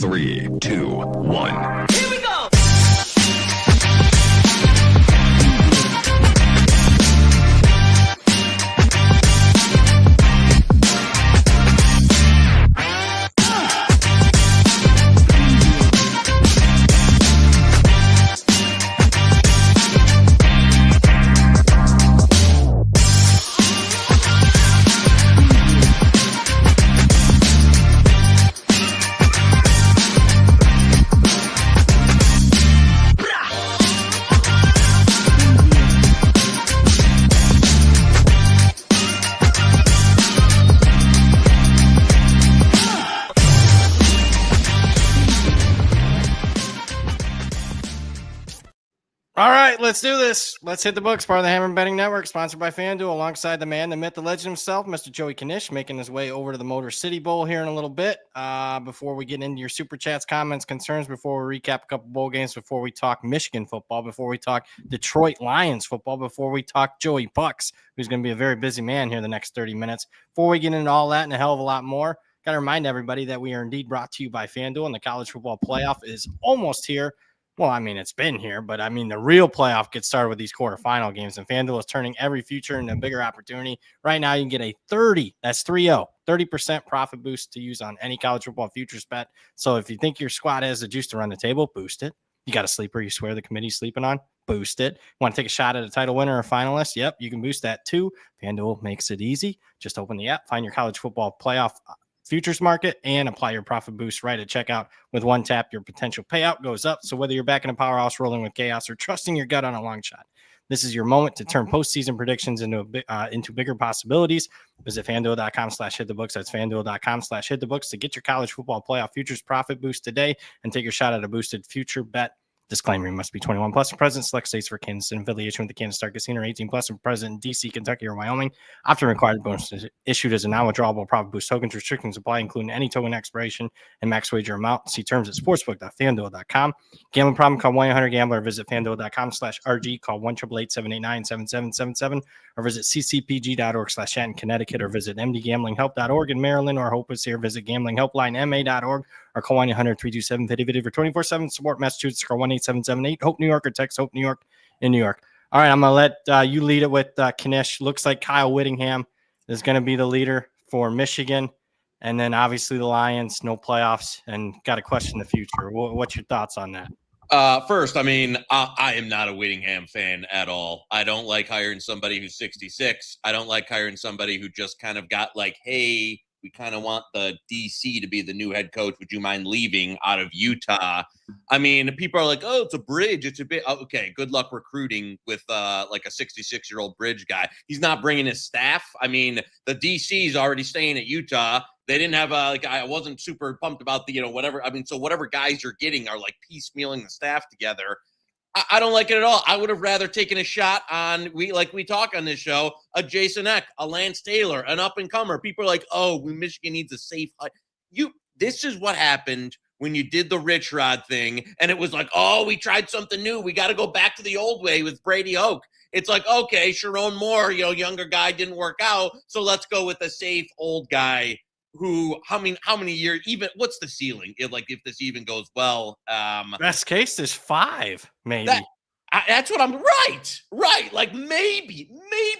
3, 2, 1. Here we go! All right, let's do this. Let's hit the books. Part of the Hammer Betting Network, sponsored by FanDuel, alongside the man, the myth, the legend himself, Mr. Joey Knish, making his way over to the Motor City Bowl here in a little bit. Before we get into your super chats, comments, concerns, before we recap a couple bowl games, before we talk Michigan football, before we talk Detroit Lions football, before we talk Joey Bucks, who's going to be a very busy man here the next 30 minutes. Before we get into all that and a hell of a lot more, got to remind everybody that we are indeed brought to you by FanDuel, and the college football playoff is almost here. Well, I mean, it's been here, but I mean, the real playoff gets started with these quarterfinal games, and FanDuel is turning every future into a bigger opportunity. Right now, you can get a 30% profit boost to use on any college football futures bet. So if you think your squad has the juice to run the table, boost it. You got a sleeper you swear the committee's sleeping on? Boost it. Want to take a shot at a title winner or finalist? Yep, you can boost that too. FanDuel makes it easy. Just open the app, find your college football playoff futures market, and apply your profit boost right at checkout. With one tap, your potential payout goes up. So whether you're backing a powerhouse, rolling with chaos, or trusting your gut on a long shot, this is your moment to turn postseason predictions into bigger possibilities. Visit FanDuel.com/hitthebooks. That's FanDuel.com/hitthebooks to get your college football playoff futures profit boost today and take your shot at a boosted future bet. Disclaimer, you must be 21 plus and present. Select states for Kansas and affiliation with the Kansas Star Casino, or 18 plus and present in D.C., Kentucky, or Wyoming. Often required bonuses issued as a non-withdrawable profit boost tokens. Restrictions apply, including any token expiration and max wager amount. See terms at sportsbook.fanduel.com. Gambling problem? Call 1-800-GAMBLER or visit fanduel.com/RG. Call 1-888-789-7777 or visit ccpg.org/chat in Connecticut, or visit mdgamblinghelp.org in Maryland, or Hope is here. Visit gamblinghelplinema.org or call 1-800-327-5050 for 24/7 support. Massachusetts, call 1-8778 Hope New York, or text Hope New York in New York. All right, I'm gonna let you lead it with Knish. Looks like Kyle Whittingham is going to be the leader for Michigan, and then obviously the Lions, no playoffs, and got to question the future. What's your thoughts on that? First, I mean, I am not a Whittingham fan at all. I don't like hiring somebody who's 66. I don't like hiring somebody who just kind of got like, hey, we kind of want the DC to be the new head coach. Would you mind leaving out of Utah? I mean, people are like, oh, it's a bridge. It's a bit okay. Good luck recruiting with like a 66-year-old bridge guy. He's not bringing his staff. I mean, the DC is already staying at Utah. They didn't have I wasn't super pumped about the, whatever. I mean, so whatever guys you're getting are like piecemealing the staff together. I don't like it at all. I would have rather taken a shot on, we talk on this show, a Jason Eck, a Lance Taylor, an up-and-comer. People are like, oh, Michigan needs a safe. This is what happened when you did the Rich Rod thing, and it was like, oh, we tried something new. We got to go back to the old way with Brady Hoke. It's like, okay, Sharon Moore, younger guy didn't work out, so let's go with a safe old guy who, how many years, even, what's the ceiling? If this even goes well. Best case is 5, maybe. That's what I'm, right. Like maybe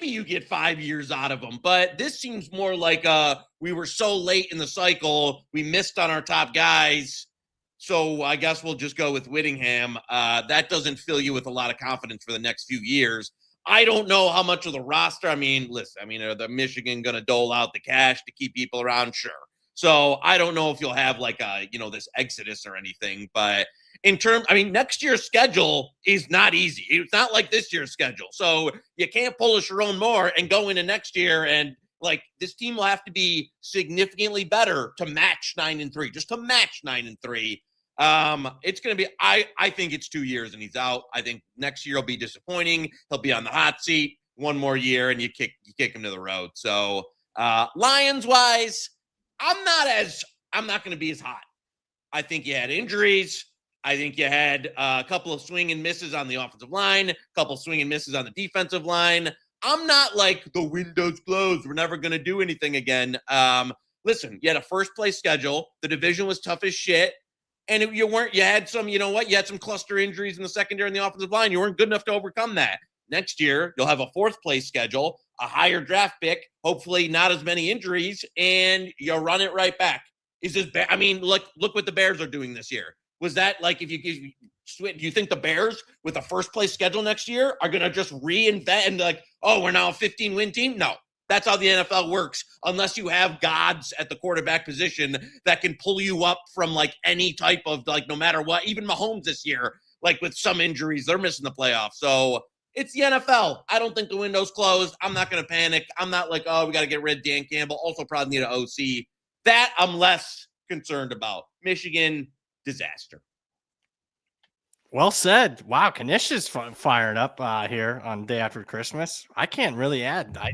you get 5 years out of them, but this seems more like we were so late in the cycle, we missed on our top guys. So I guess we'll just go with Whittingham. That doesn't fill you with a lot of confidence for the next few years. I don't know how much of the roster. I mean, listen, are the Michigan going to dole out the cash to keep people around? Sure. So I don't know if you'll have like this exodus or anything, but next year's schedule is not easy. It's not like this year's schedule. So you can't pull a Sharon Moore and go into next year and this team will have to be significantly better to match 9-3, just to match 9-3. It's going to be, I think it's 2 years and he's out. I think next year will be disappointing. He'll be on the hot seat one more year and you kick him to the road. So, Lions wise, I'm not going to be as hot. I think you had injuries. I think you had a couple of swing and misses on the offensive line, a couple of swing and misses on the defensive line. I'm not like the window's closed. We're never going to do anything again. Listen, you had a first place schedule. The division was tough as shit. And you had some, you had some cluster injuries in the secondary and the offensive line. You weren't good enough to overcome that. Next year, you'll have a fourth place schedule, a higher draft pick, hopefully not as many injuries, and you'll run it right back. Is this bad? I mean, look what the Bears are doing this year. Was that like, do you think the Bears with a first place schedule next year are going to just reinvent and like, oh, we're now a 15-win team? No. That's how the NFL works, unless you have gods at the quarterback position that can pull you up from like any type of like, no matter what, even Mahomes this year, like with some injuries, they're missing the playoffs. So it's the NFL. I don't think the window's closed. I'm not going to panic. I'm not like, oh, we got to get rid of Dan Campbell. Also probably need an OC. That I'm less concerned about. Michigan, disaster. Well said. Wow, Knish is fired up here on day after Christmas. I can't really add. I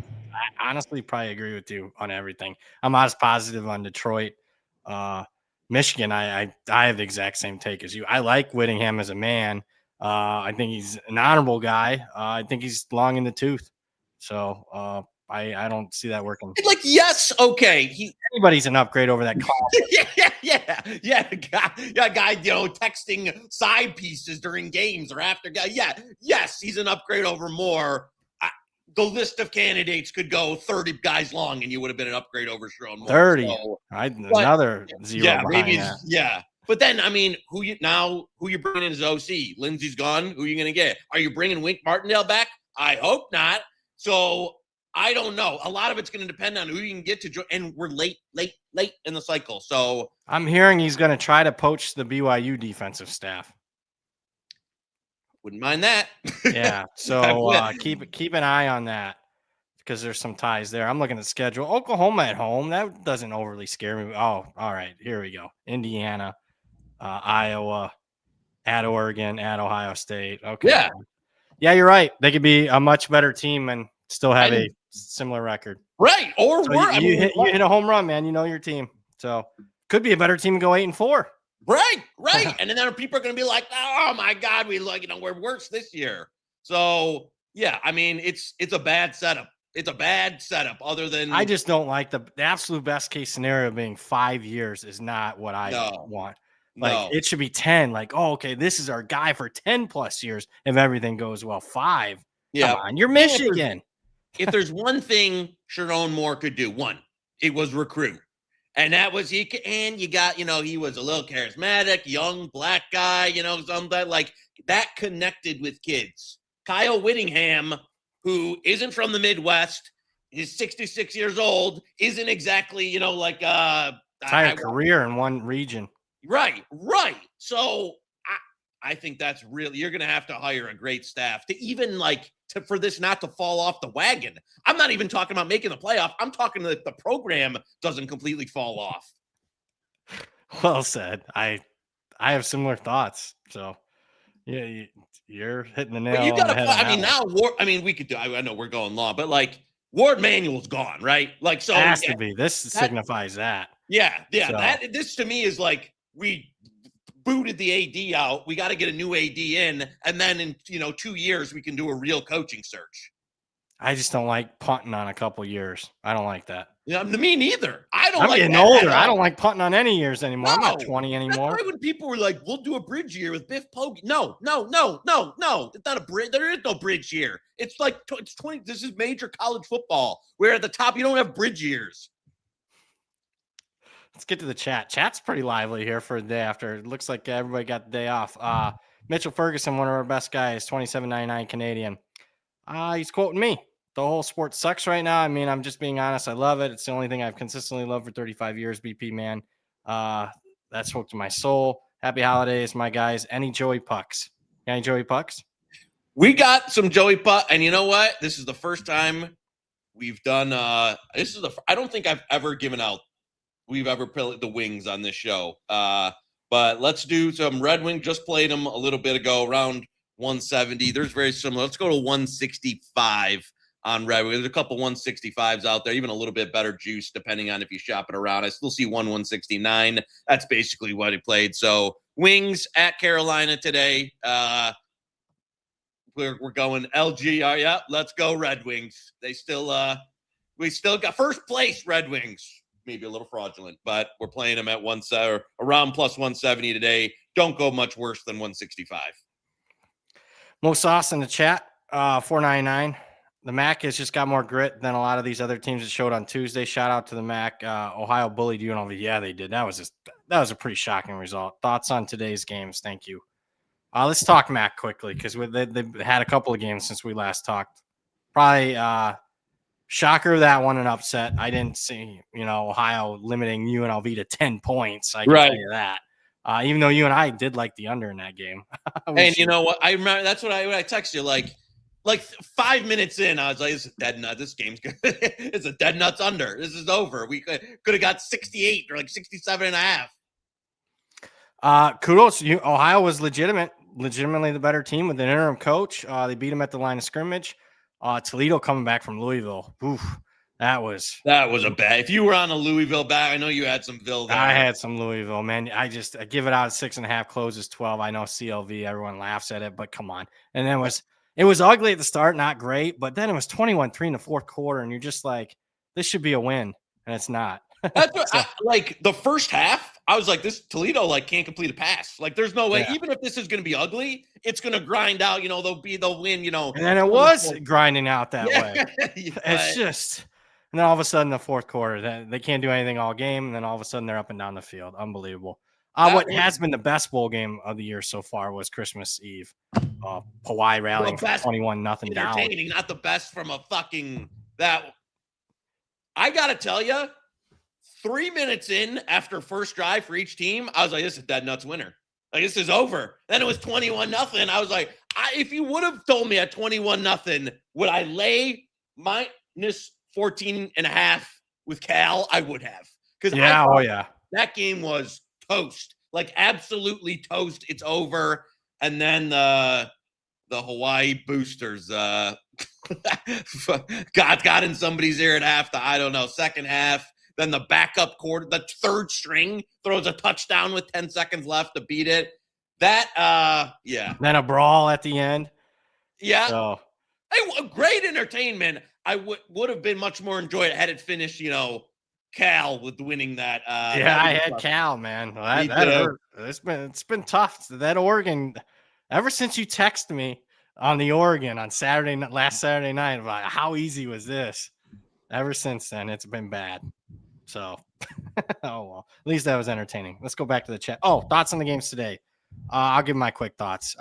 honestly probably agree with you on everything. I'm not as positive on Detroit. Michigan, I have the exact same take as you. I like Whittingham as a man. I think he's an honorable guy. I think he's long in the tooth. So I don't see that working. Like, yes, okay. Anybody's an upgrade over that call. yeah. Guy, texting side pieces during games or after. Yes, he's an upgrade over Moore. The list of candidates could go 30 guys long, and you would have been an upgrade over Sharon Moore. 30. So, another zero. Yeah, behind maybe. That. Yeah. But then, I mean, who you bringing in as OC? Lindsey's gone. Who are you going to get? Are you bringing Wink Martindale back? I hope not. So I don't know. A lot of it's going to depend on who you can get to join. And we're late in the cycle. So I'm hearing he's going to try to poach the BYU defensive staff. Wouldn't mind that. Yeah. So keep an eye on that because there's some ties there. I'm looking at the schedule. Oklahoma at home. That doesn't overly scare me. Oh, all right. Here we go. Indiana, Iowa, at Oregon, at Ohio State. Okay. Yeah. Yeah, you're right. They could be a much better team and still have a similar record. Right. Or so you hit a home run, man. You know your team. So could be a better team and go 8-4. Right. And then people are going to be like, oh my God, we're worse this year. So yeah, I mean, it's a bad setup. It's a bad setup other than. I just don't like the absolute best case scenario being 5 years is not what I want. Like it should be 10. Like, oh, okay, this is our guy for 10 plus years. If everything goes well, 5. Yeah. Come on, you're Michigan. If there's one thing Sharon Moore could do, it was recruit. And that was he got, he was a little charismatic, young black guy, something like that connected with kids. Kyle Whittingham, who isn't from the Midwest, is 66 years old, isn't exactly, entire career in one region. Right. So I think that's really, you're going to have to hire a great staff to even for this not to fall off the wagon. I'm not even talking about making the playoff. I'm talking that the program doesn't completely fall off. Well said. I have similar thoughts. So yeah, you're hitting the nail. But you got to, we could do, I know we're going long, but Ward Manuel's gone, right? So it has to be. This signifies that. Yeah. So. This to me is we booted the AD out. We got to get a new AD in, and then in 2 years we can do a real coaching search. I just don't like punting on a couple years. I don't like that. Yeah, me neither. I'm getting older. I don't like punting on any years anymore. I'm not 20 anymore. That's right when people were like, "We'll do a bridge year with Biff Poggi." No. It's not a bridge. There is no bridge year. It's it's 20. This is major college football. Where at the top you don't have bridge years. Let's get to the chat. Chat's pretty lively here for the day after. It looks like everybody got the day off. Mitchell Ferguson, one of our best guys, $27.99 Canadian. He's quoting me. The whole sport sucks right now. I mean, I'm just being honest. I love it. It's the only thing I've consistently loved for 35 years, BP, man. That spoke to my soul. Happy holidays, my guys. Any Joey Pucks? Any Joey Pucks? We got some Joey Puck. And you know what? This is the first time we've done I don't think I've ever given out. We've ever played the wings on this show. But let's do some Red Wing. Just played them a little bit ago, around 170. There's very similar. Let's go to 165 on Red Wing. There's a couple 165s out there, even a little bit better juice, depending on if you shop it around. I still see 169. That's basically what he played. So Wings at Carolina today. We're going LG. Yeah, let's go Red Wings. They still we still got first place Red Wings. maybe a little fraudulent, but we're playing them at around plus 170 today. Don't go much worse than 165. Mo Sauce in the chat, 499. The MAC has just got more grit than a lot of these other teams that showed on Tuesday. Shout out to the MAC. Ohio bullied UNLV. Yeah, they did. That was a pretty shocking result. Thoughts on today's games? Thank you. Let's talk MAC quickly because they've had a couple of games since we last talked. Probably shocker that one, an upset. I didn't see Ohio limiting UNLV to 10 points. I can tell you that. Even though you and I did like the under in that game. And you know what? I remember that's what I texted you like 5 minutes in, I was like, "This is dead nut. This game's good. It's a dead nuts under. This is over. We could have got 68 or like 67 and a half." Kudos. Ohio was legitimately the better team with an interim coach. They beat him at the line of scrimmage. Toledo coming back from Louisville. Oof, that was a bad. If you were on a Louisville back, I know you had some Ville there. I had some Louisville, man. I give it out at 6.5, closes 12. I know CLV, everyone laughs at it, but come on. And then it was ugly at the start, not great, but then it was 21-3 in the fourth quarter, and you're just like, this should be a win, and it's not. That's what, like the first half, I was like, this Toledo can't complete a pass. Like, there's no way. Yeah. Even if this is going to be ugly, it's going to grind out. They'll win. And then it was grinding out that way. It's just, and then all of a sudden, the fourth quarter, they can't do anything all game, and then all of a sudden they're up and down the field. Unbelievable. What has been the best bowl game of the year so far was Christmas Eve. Hawaii rallying from 21-0 down. Not the best from a fucking that. I gotta tell you, 3 minutes in after first drive for each team, I was like, "This is dead nuts winner. Like, this is over." Then it was 21-0. I was like, if you would have told me at 21-0, would I lay minus 14.5 with Cal? I would have. Because that game was toast, like absolutely toast. It's over. And then the Hawaii boosters got in somebody's ear at half. I don't know, second half. Then the backup quarter, the third string throws a touchdown with 10 seconds left to beat it. That Then a brawl at the end. Yeah. So. Hey, great entertainment. I would have been much more enjoyed had it finished, Cal with winning that. I had tough. Cal, man. Well, that hurt. It's been tough. That Oregon, ever since you texted me on the Oregon on last Saturday night, about how easy was this? Ever since then, it's been bad. So, oh well. At least that was entertaining. Let's go back to the chat. Oh, thoughts on the games today? I'll give my quick thoughts.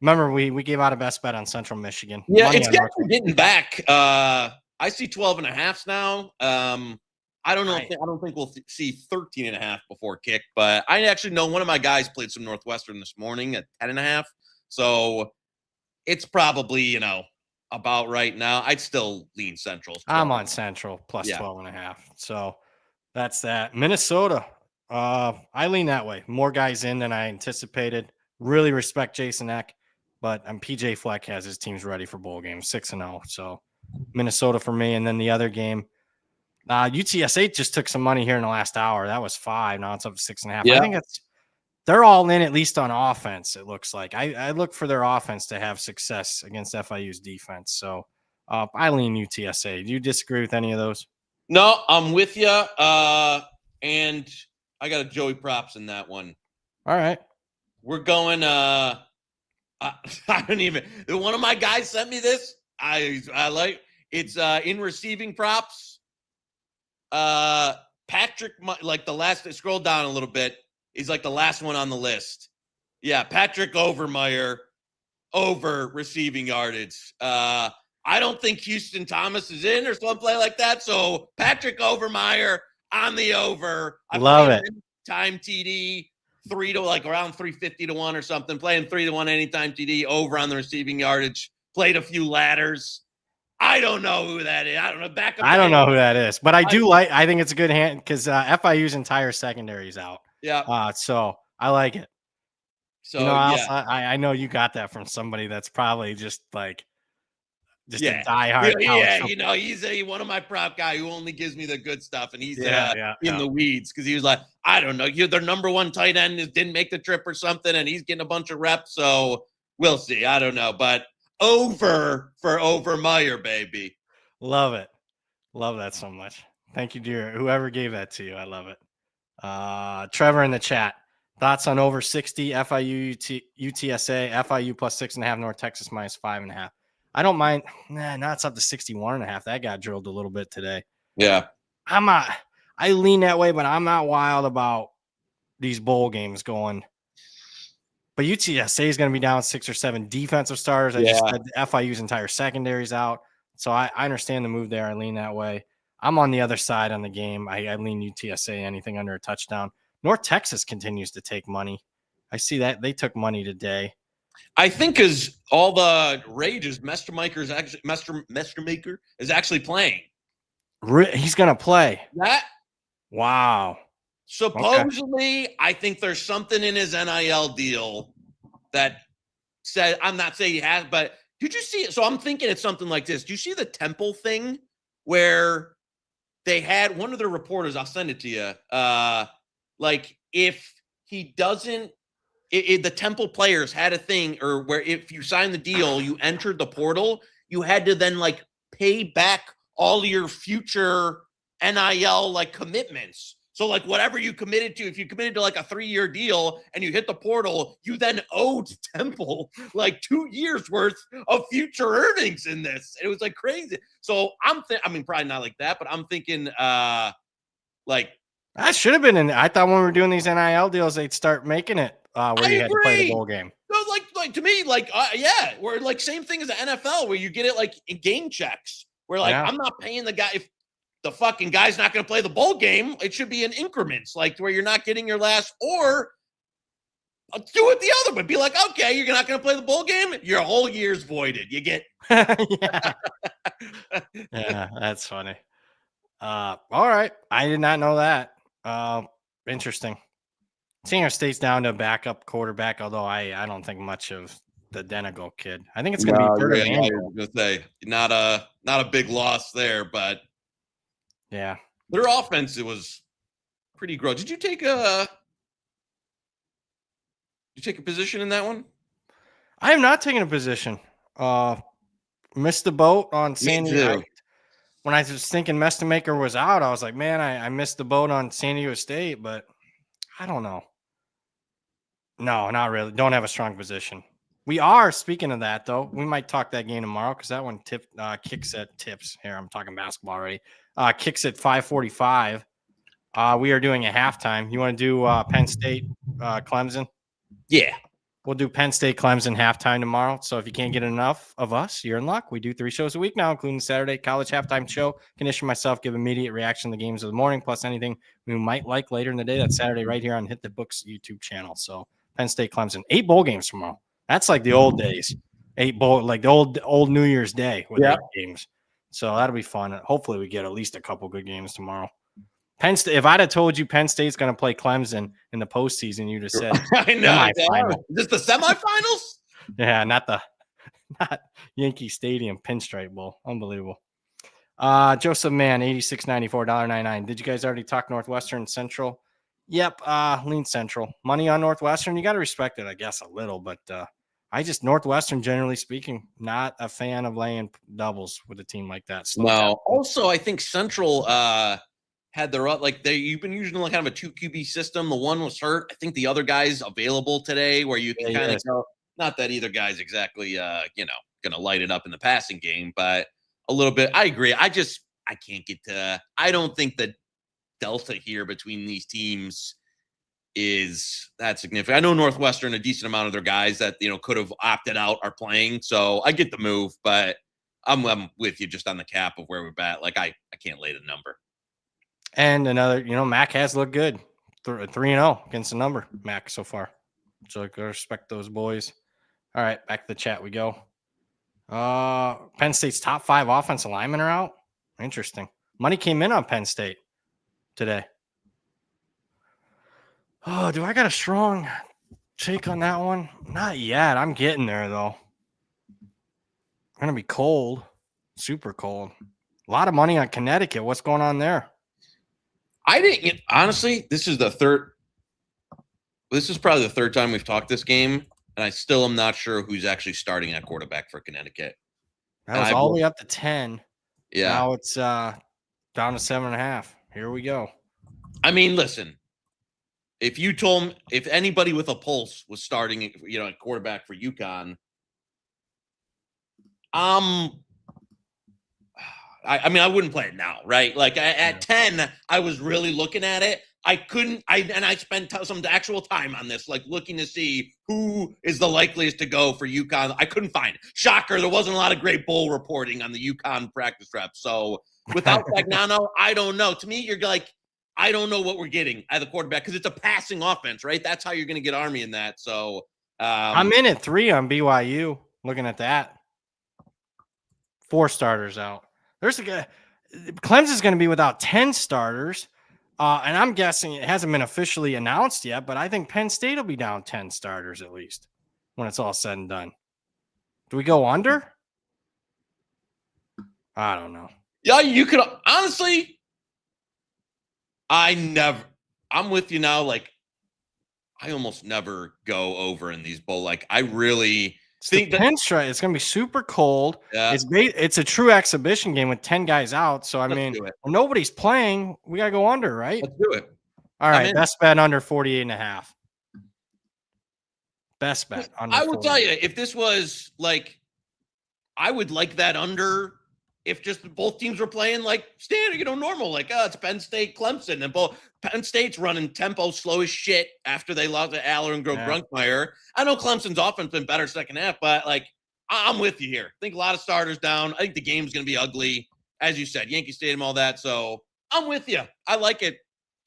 Remember we gave out a best bet on Central Michigan. Yeah, it's getting back. I see 12.5 now. I don't know. I don't think we'll see 13.5 before kick, but I actually know one of my guys played some Northwestern this morning at 10.5. So it's probably, about right now. I'd still lean Central. I'm on Central plus 12.5. So that's that. Minnesota. I lean that way. More guys in than I anticipated. Really respect Jason Eck, but PJ Fleck has his teams ready for bowl games, 6-0. So Minnesota for me. And then the other game, UTSA just took some money here in the last hour. That was 5. Now it's up to 6.5. Yeah. I think they're all in, at least on offense. It looks like I look for their offense to have success against FIU's defense. So I lean UTSA. Do you disagree with any of those? No, I'm with you. And I got a Joey props in that one. All right. We're going. I don't even. One of my guys sent me this. I like. It's in receiving props. Patrick, like the last. Scroll down a little bit. He's like the last one on the list. Yeah, Patrick Overmeyer over receiving yardage. I don't think Houston Thomas is in or some play like that. So Patrick Overmeyer on the over. Love it. Time TD 3 to around 350 to 1 or something. Playing 3 to 1 anytime TD over on the receiving yardage. Played a few ladders. I don't know who that is. I don't know. I don't know who that is, but I think it's a good hand because FIU's entire secondary is out. Yeah. So I like it. So I know you got that from somebody that's probably just a diehard. Yeah, he's one of my prop guy who only gives me the good stuff, and he's in the weeds because he was like, I don't know, their number one tight end didn't make the trip or something, and he's getting a bunch of reps. So we'll see. I don't know, but over for Overmeyer, baby. Love it. Love that so much. Thank you, dear. Whoever gave that to you. I love it. Trevor in the chat. Thoughts on over 60 FIU UTSA, FIU plus 6.5, North Texas minus 5.5. I don't mind. Now it's up to 61.5. That got drilled a little bit today. Yeah. I lean that way, but I'm not wild about these bowl games going. But UTSA is going to be down 6 or 7 defensive starters. I just said FIU's entire secondary is out. So I understand the move there. I lean that way. I'm on the other side on the game. I lean UTSA, anything under a touchdown. North Texas continues to take money. I see that. They took money today. I think because all the rage is Mestermaker is actually playing. He's going to play. That? Wow. Supposedly, okay. I think there's something in his NIL deal that said, I'm not saying he has, but did you see it? So I'm thinking it's something like this. Do you see the Temple thing where they had one of their reporters, I'll send it to you, like if he doesn't, the Temple players had a thing, or where if you signed the deal, you entered the portal, you had to then like pay back all your future NIL like commitments. So like whatever you committed to, if you committed to like a 3-year deal and you hit the portal, you then owed Temple like 2 years worth of future earnings in this. It was like crazy. So I mean, probably not like that, but I'm thinking like that should have been I thought when we were doing these NIL deals, they'd start making it where you had to play the bowl game. No, like to me, like yeah, where like same thing as the NFL where you get it like in game checks where like I'm not paying the guy if the fucking guy's not going to play the bowl game. It should be in increments, like where you're not getting your last, or do it the other way. Be like, okay, you're not going to play the bowl game. Your whole year's voided. You get. Yeah, that's funny. All right. I did not know that. Interesting. Senior State's down to backup quarterback, although I don't think much of the Denegal kid. I think it's going to be third. I was going to say not a big loss there, but yeah, their offense was pretty gross. Did you take a position in that one? I have not taken a position. Missed the boat on San Diego. When I was thinking Mestermaker was out, I was like, man, I missed the boat on San Diego State, but I don't know. No, not really. Don't have a strong position. We are, speaking of that, though, we might talk that game tomorrow because that one kicks at tips. Here, I'm talking basketball already. Kicks at 5:45. We are doing a halftime. You want to do Penn State, Clemson? Yeah. We'll do Penn State, Clemson halftime tomorrow. So if you can't get enough of us, you're in luck. We do 3 shows a week now, including Saturday college halftime show. Knish and myself give immediate reaction to the games of the morning, plus anything we might like later in the day. That's Saturday right here on Hit the Books YouTube channel. So Penn State, Clemson, 8 bowl games tomorrow. That's like the old days. 8 bowl, like the old New Year's Day with 8 games. So that'll be fun. Hopefully we get at least a couple good games tomorrow. Penn State. If I'd have told you Penn State's going to play Clemson in the postseason, you'd have said, "I know." Is this the semifinals? Yeah, not Yankee Stadium Pinstripe Bowl. Unbelievable. Joseph Mann, $86.94.99. Did you guys already talk Northwestern Central? Yep. Lean Central. Money on Northwestern. You got to respect it, I guess, a little, but Northwestern, generally speaking, not a fan of laying doubles with a team like that. No. Also, I think Central had their you've been using like kind of a 2 QB system. The one was hurt. I think the other guy's available today, where you can kind of go. Not that either guy's exactly going to light it up in the passing game, but a little bit. I agree. I can't get to. I don't think the delta here between these teams is that significant. I know Northwestern, a decent amount of their guys that could have opted out are playing, so I get the move, but I'm with you just on the cap of where we're at. Like I can't lay the number. And another, Mac has looked good. 3-0 against the number, Mac, so far. So I gotta respect those boys. All right, back to the chat we go. Penn State's top 5 offensive linemen are out. Interesting. Money came in on Penn State today. Oh, do I got a strong take on that one? Not yet. I'm getting there, though. Going to be cold. Super cold. A lot of money on Connecticut. What's going on there? Honestly, this is probably the third time we've talked this game, and I still am not sure who's actually starting at quarterback for Connecticut. That was all the way up to 10. Yeah. Now it's Down to 7.5. Here we go. I mean, listen, if you told me, if anybody with a pulse was starting, at quarterback for UConn, I wouldn't play it now, right? Like at 10, I was really looking at it. I spent some actual time on this, like looking to see who is the likeliest to go for UConn. I couldn't find it. Shocker, there wasn't a lot of great bowl reporting on the UConn practice reps. So without Fagnano, I don't know. To me, you're like, I don't know what we're getting at the quarterback because it's a passing offense, right? That's how you're going to get Army in that. So I'm in at 3 on BYU. Looking at that, 4 starters out. There's a guy. Clemson's going to be without 10 starters, and I'm guessing it hasn't been officially announced yet. But I think Penn State will be down 10 starters at least when it's all said and done. Do we go under? I don't know. Yeah, you could honestly. I'm with you now. Like, I almost never go over in these bowl. Like, I really think that pinstripe. It's going to be super cold. Yeah. It's a true exhibition game with 10 guys out. So, I mean, when nobody's playing, we got to go under, right? Let's do it. All right. Best bet under 48.5. Best bet. Under I will tell you, if this was like, I would like that under if just both teams were playing like standard, normal, like, it's Penn State, Clemson, and both Penn State's running tempo slow as shit after they lost to Aller and Grunkmeyer. I know Clemson's offense been better second half, but like, I'm with you here. I think a lot of starters down. I think the game's going to be ugly, as you said, Yankee Stadium, all that. So I'm with you. I like it.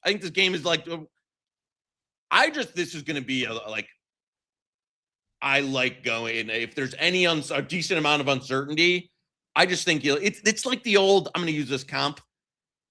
I think this game is like, this is going to be I like going. If there's any a decent amount of uncertainty, I just think it's like the old, I'm going to use this comp,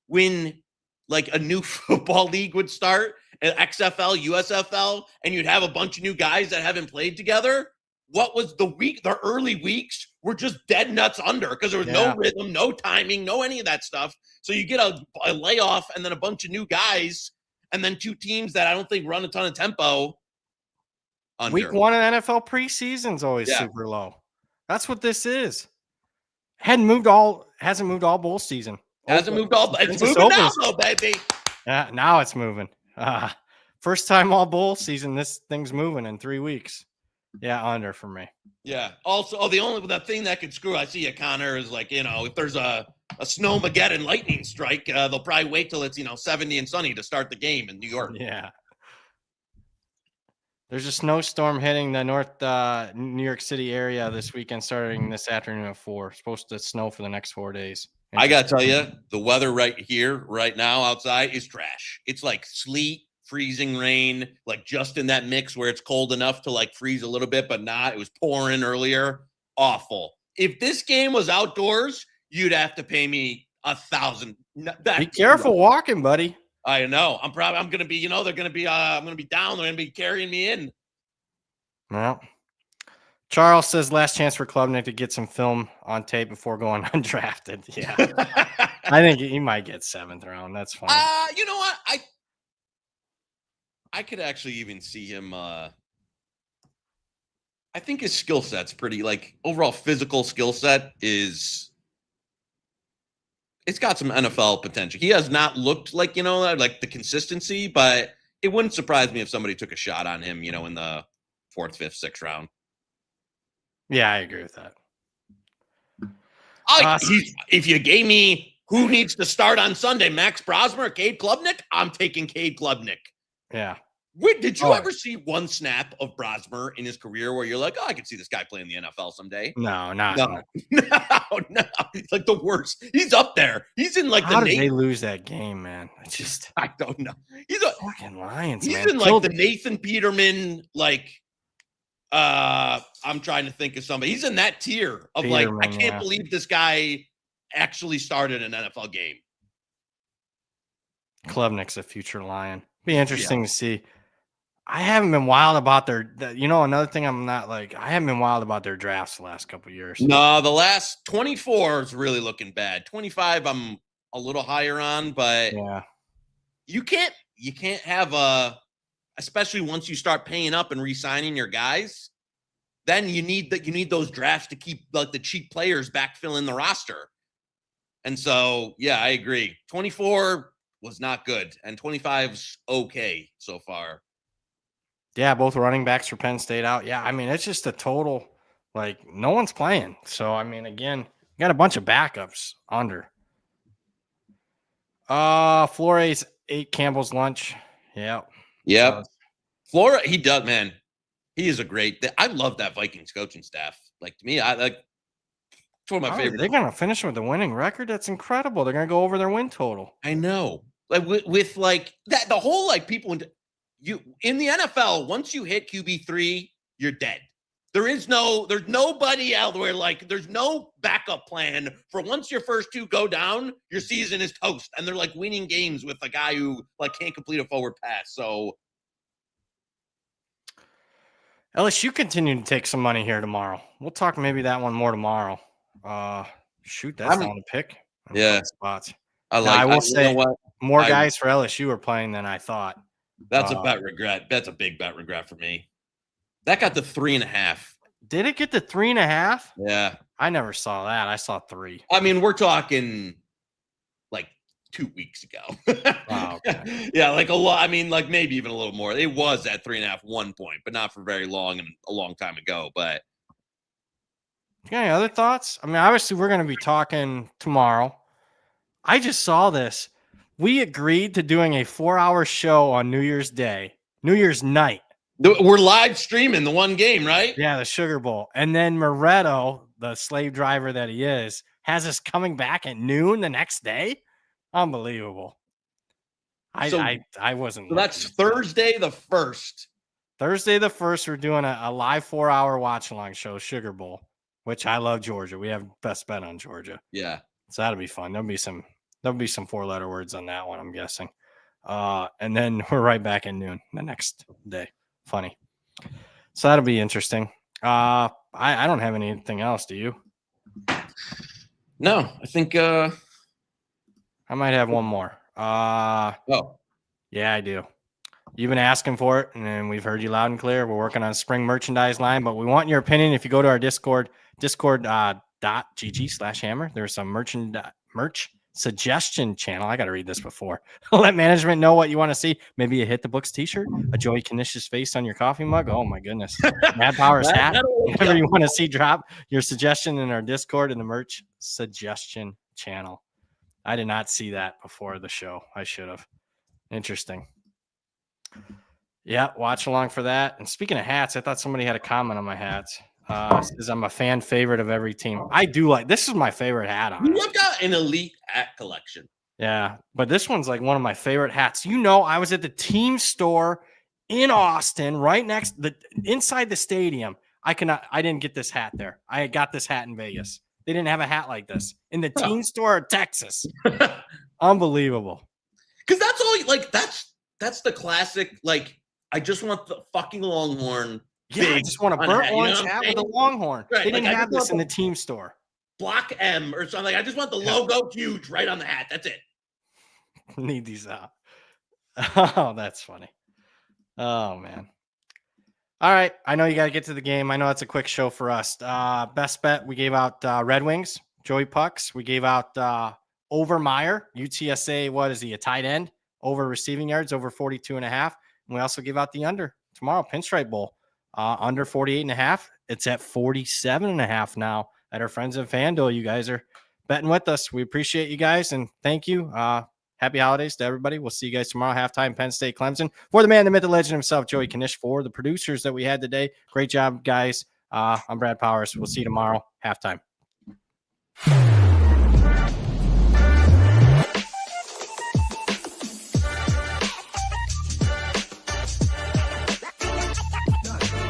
when like a new football league would start, XFL, USFL, and you'd have a bunch of new guys that haven't played together. What was the early weeks were just dead nuts under because there was no rhythm, no timing, no any of that stuff. So you get a layoff and then a bunch of new guys and then 2 teams that I don't think run a ton of tempo. Under. Week 1 in NFL preseason is always super low. That's what this is. Hasn't moved all bowl season. Hasn't moved all. It's moving now, though, baby. Yeah, now it's moving. First time all bowl season. This thing's moving in 3 weeks. Yeah, under for me. Yeah. Also, the thing that could screw, I see you, Connor, is like, if there's a snowmageddon lightning strike, they'll probably wait till it's 70 and sunny to start the game in New York. Yeah. There's a snowstorm hitting the North New York City area this weekend, starting this afternoon at 4. Supposed to snow for the next 4 days. I got to tell you, the weather right here, right now outside is trash. It's like sleet, freezing rain, like just in that mix where it's cold enough to like freeze a little bit, but not. It was pouring earlier. Awful. If this game was outdoors, you'd have to pay me $1,000. Be careful walking, buddy. I know. I'm going to be, they're going to be, I'm going to be down. They're going to be carrying me in. Well, Charles says last chance for Klubnik to get some film on tape before going undrafted. Yeah. I think he might get 7th round. That's fine. You know what? I could actually even see him. I think his skill set's pretty, like, overall physical skill set it's got some NFL potential. He has not looked like, like the consistency, but it wouldn't surprise me if somebody took a shot on him, in the 4th, 5th, 6th round. Yeah, I agree with that. If you gave me who needs to start on Sunday, Max Brosmer or Cade Klubnik, I'm taking Cade Klubnik. Yeah. Did you ever see one snap of Brosmer in his career where you're like, I could see this guy playing the NFL someday? No. No. He's like the worst. He's up there. He's in like How did they lose that game, man? I don't know. He's fucking Lions, he's man. in like the Nathan Peterman, like, I'm trying to think of somebody. He's in that tier of Peterman, I can't believe this guy actually started an NFL game. Klubnik's a future Lion. Be interesting to see. I haven't been wild about another thing I haven't been wild about their drafts the last couple of years. No, the last 24 is really looking bad. 25 I'm a little higher on, but you can't have especially once you start paying up and re-signing your guys, then you need those drafts to keep like the cheap players backfilling the roster. And so, yeah, I agree. 24 was not good, and 25's okay so far. Yeah, both running backs for Penn State out. Yeah, I mean, it's just a total, like, no one's playing. So, I mean, again, got a bunch of backups under. Flores ate Campbell's lunch. Yeah. Yep. Flora, he does, man. He is a great. I love that Vikings coaching staff. Like, to me, I like. It's one of my favorites. They're gonna finish with a winning record. That's incredible. They're gonna go over their win total. I know. Like with like that, the whole like people in the NFL. Once you hit QB3, you're dead. There's nobody out there. Like, there's no backup plan for once your first two go down, your season is toast. And they're like winning games with a guy who like can't complete a forward pass. So LSU continue to take some money here tomorrow. We'll talk maybe that one more tomorrow. Shoot, that's on the pick. Yeah, spots. I will say more guys for LSU are playing than I thought. That's a bet regret. That's a big bet regret for me. That got to 3.5. Did it get to 3.5? Yeah. I never saw that. I saw 3. I mean, we're talking like 2 weeks ago. Wow. Okay. Yeah, like a lot. I mean, like maybe even a little more. It was at 3.5 one point, but not for very long and a long time ago. But you got any other thoughts? I mean, obviously we're going to be talking tomorrow. I just saw this. We agreed to doing a 4-hour show on New Year's night. We're live streaming the one game, right? Yeah, the Sugar Bowl. And then Moretto, the slave driver that he is, has us coming back at noon the next day. Unbelievable. I wasn't. So that's Thursday the 1st. Thursday the 1st, we're doing a live 4-hour watch-along show, Sugar Bowl, which I love Georgia. We have best bet on Georgia. Yeah. So that'll be fun. There'll be some 4-letter words on that one, I'm guessing. And then we're right back at noon the next day. Funny. So that'll be interesting. I don't have anything else. Do you? No, I think I might have one more. Oh. Yeah, I do. You've been asking for it, and we've heard you loud and clear. We're working on a spring merchandise line, but we want your opinion. If you go to our Discord, discord.gg/hammer, there's some merch suggestion channel. I got to read this before. Let management know what you want to see. Maybe a Hit the Books t-shirt, a Joey Knish's face on your coffee mug. Oh my goodness. Mad Powers hat. Whatever you want to see, drop your suggestion in our Discord and the merch suggestion channel. I did not see that before the show. I should have. Interesting. Yeah, watch along for that. And speaking of hats, I thought somebody had a comment on my hats. Says I'm a fan favorite of every team. I do like this is my favorite hat on. You've got an elite hat collection. Yeah, but this one's like one of my favorite hats. You know, I was at the team store in Austin, right next inside the stadium. I didn't get this hat there. I got this hat in Vegas. They didn't have a hat like this in the team store in Texas. Unbelievable. Because that's all like that's the classic. Like, I just want the fucking Longhorn. Yeah, I just want a burnt orange hat with a Longhorn. Right, they didn't have this in the team store. Block M or something. I just want the logo huge right on the hat. That's it. Need these out. Oh, that's funny. Oh, man. All right. I know you got to get to the game. I know it's a quick show for us. Best bet, we gave out Red Wings, Joey Pucks. We gave out Overmeyer, UTSA. What is he, a tight end? Over receiving yards, over 42.5. And we also give out the under tomorrow, Pinstripe Bowl. Under 48.5. It's at 47.5 now at our friends at FanDuel. You guys are betting with us. We appreciate you guys and thank you. Happy holidays to everybody. We'll see you guys tomorrow. Halftime, Penn State, Clemson. For the man, the myth, the legend himself, Joey Knish. For the producers that we had today, great job, guys. I'm Brad Powers. We'll see you tomorrow. Halftime.